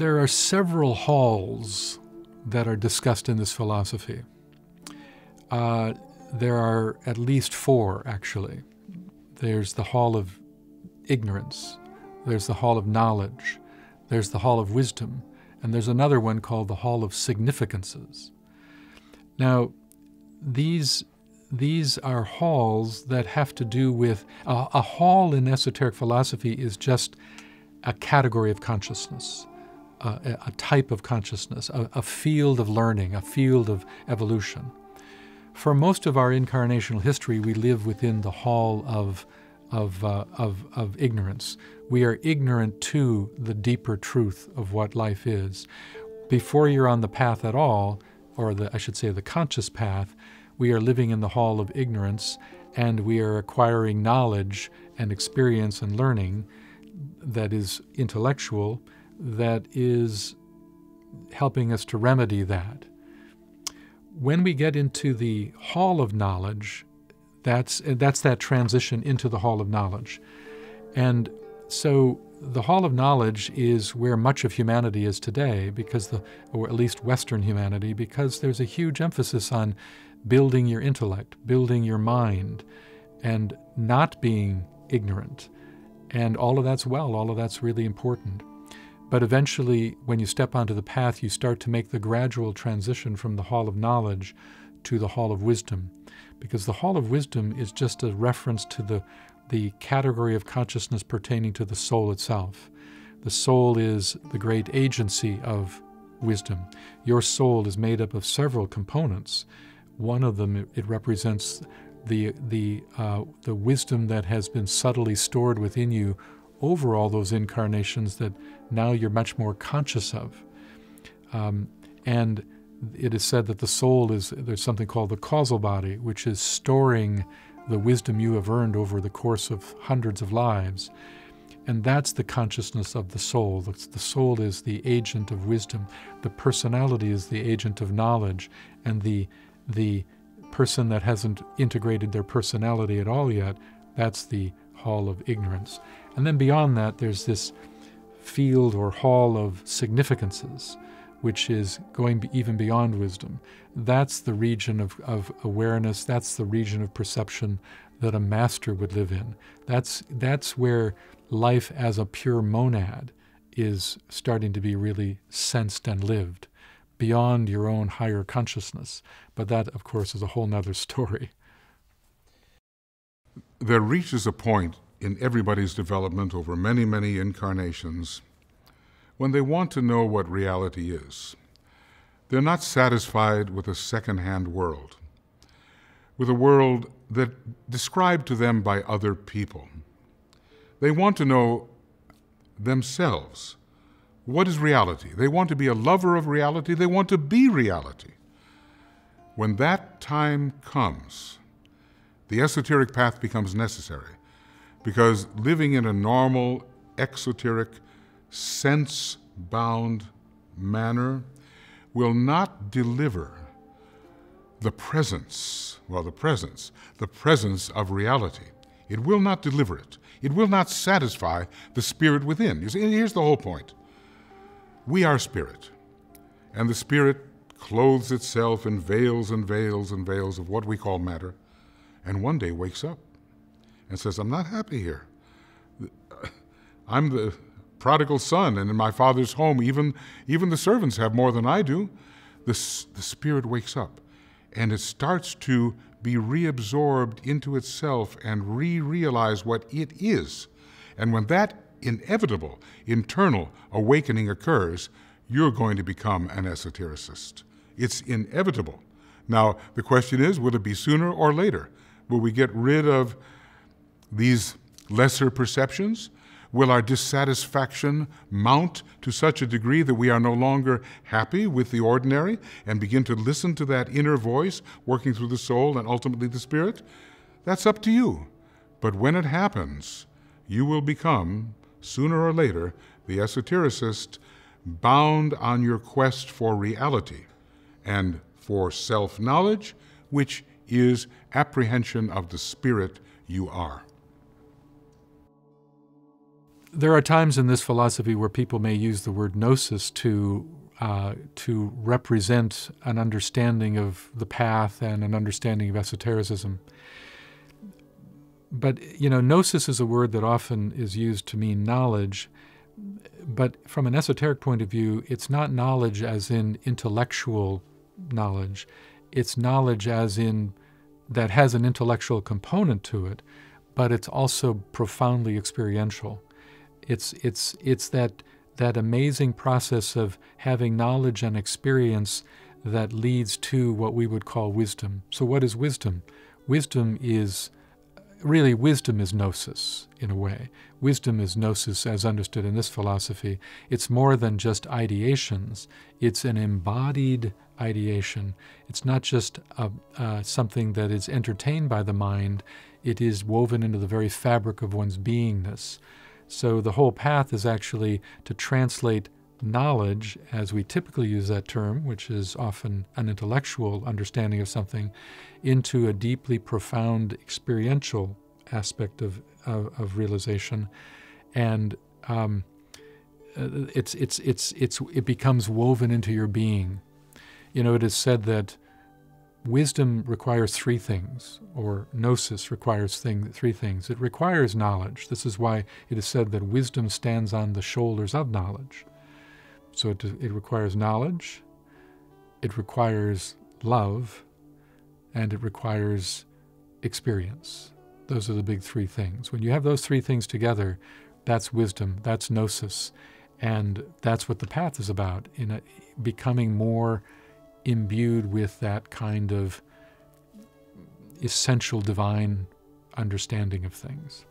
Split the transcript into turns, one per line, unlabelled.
There are several halls that are discussed in this philosophy. There are at least four, actually. There's the hall of ignorance, there's the hall of knowledge, there's the hall of wisdom, and there's another one called the hall of significances. Now, these are halls that have to do with, a hall in esoteric philosophy is just a category of consciousness, a type of consciousness, a field of learning, a field of evolution. For most of our incarnational history, we live within the hall of ignorance. We are ignorant to the deeper truth of what life is. Before you're on the path at all, or I should say the conscious path, we are living in the hall of ignorance, and we are acquiring knowledge and experience and learning that is intellectual, that is helping us to remedy that. When we get into the hall of knowledge, that's that transition into the hall of knowledge. And so the hall of knowledge is where much of humanity is today, or at least Western humanity, because there's a huge emphasis on building your intellect, building your mind, and not being ignorant. And all of that's all of that's really important. But eventually, when you step onto the path, you start to make the gradual transition from the hall of knowledge to the hall of wisdom. Because the hall of wisdom is just a reference to the category of consciousness pertaining to the soul itself. The soul is the great agency of wisdom. Your soul is made up of several components. One of them, it represents the wisdom that has been subtly stored within you over all those incarnations that now you're much more conscious of. And it is said that the soul there's something called the causal body, which is storing the wisdom you have earned over the course of hundreds of lives. And that's the consciousness of the soul. The soul is the agent of wisdom. The personality is the agent of knowledge. And the person that hasn't integrated their personality at all yet, that's the hall of ignorance. And then beyond that, there's this field or hall of significances, which is going even beyond wisdom. That's the region of awareness, that's the region of perception that a master would live in. That's where life as a pure monad is starting to be really sensed and lived, beyond your own higher consciousness. But that, of course, is a whole nother story.
There reaches a point in everybody's development over many, many incarnations when they want to know what reality is. They're not satisfied with a second-hand world, with a world that described to them by other people. They want to know themselves. What is reality? They want to be a lover of reality. They want to be reality. When that time comes, the esoteric path becomes necessary, because living in a normal, exoteric, sense-bound manner will not deliver the presence of reality. It will not deliver it. It will not satisfy the spirit within. You see, here's the whole point. We are spirit, and the spirit clothes itself in veils and veils and veils of what we call matter, and one day wakes up and says, I'm not happy here. I'm the prodigal son, and in my father's home, even the servants have more than I do. The spirit wakes up, and it starts to be reabsorbed into itself and re-realize what it is. And when that inevitable internal awakening occurs, you're going to become an esotericist. It's inevitable. Now, the question is, will it be sooner or later? Will we get rid of these lesser perceptions? Will our dissatisfaction mount to such a degree that we are no longer happy with the ordinary and begin to listen to that inner voice working through the soul and ultimately the spirit? That's up to you. But when it happens, you will become, sooner or later, the esotericist bound on your quest for reality and for self-knowledge, which is apprehension of the spirit you are.
There are times in this philosophy where people may use the word gnosis to represent an understanding of the path and an understanding of esotericism. But, gnosis is a word that often is used to mean knowledge. But from an esoteric point of view, it's not knowledge as in intellectual knowledge. It's knowledge as in that has an intellectual component to it, but it's also profoundly experiential. It's that amazing process of having knowledge and experience that leads to what we would call wisdom. So what is wisdom? Wisdom is gnosis, in a way. Wisdom is gnosis as understood in this philosophy. It's more than just ideations. It's an embodied ideation. It's not just something that is entertained by the mind. It is woven into the very fabric of one's beingness. So the whole path is actually to translate knowledge, as we typically use that term, which is often an intellectual understanding of something, into a deeply profound experiential aspect of realization, and it becomes woven into your being. It is said that wisdom requires three things, or gnosis requires three things. It requires knowledge. This is why it is said that wisdom stands on the shoulders of knowledge. So it requires knowledge, it requires love, and it requires experience. Those are the big three things. When you have those three things together, that's wisdom, that's gnosis, and that's what the path is about, becoming more imbued with that kind of essential divine understanding of things.